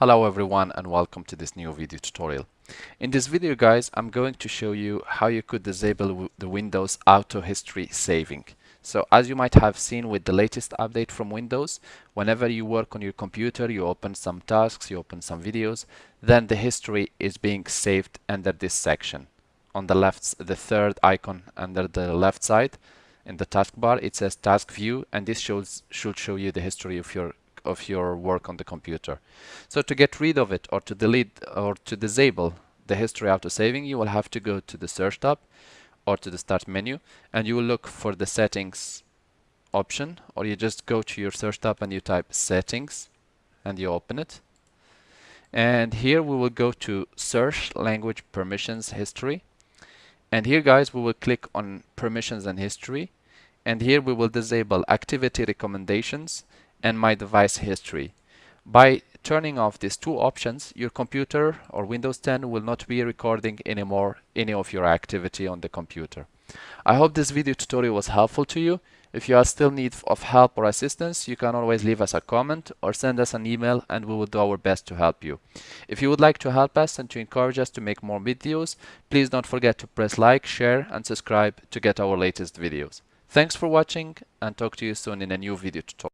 Hello everyone and welcome to this new video tutorial. In this video guys, I'm going to show you how you could disable the Windows Auto History Saving. So as you might have seen with the latest update from Windows, whenever you work on your computer, you open some tasks, you open some videos, then the history is being saved under this section. On the left, the third icon under the left side in the taskbar, it says Task View, and this should show you the history of your work on the computer. So to get rid of it or to delete or to disable the history auto saving, you will have to go to the search tab or to the start menu, and you will look for the settings option, or you just go to your search tab and you type settings and you open it. And here we will go to search language permissions history, and here guys we will click on permissions and history, and here we will disable activity recommendations and my device history. By turning off these two options, your computer or Windows 10 will not be recording anymore any of your activity on the computer. I hope this video tutorial was helpful to you. If you are still in need of help or assistance, you can always leave us a comment or send us an email and we will do our best to help you. If you would like to help us and to encourage us to make more videos, please don't forget to press like, share and subscribe to get our latest videos. Thanks for watching and talk to you soon in a new video tutorial.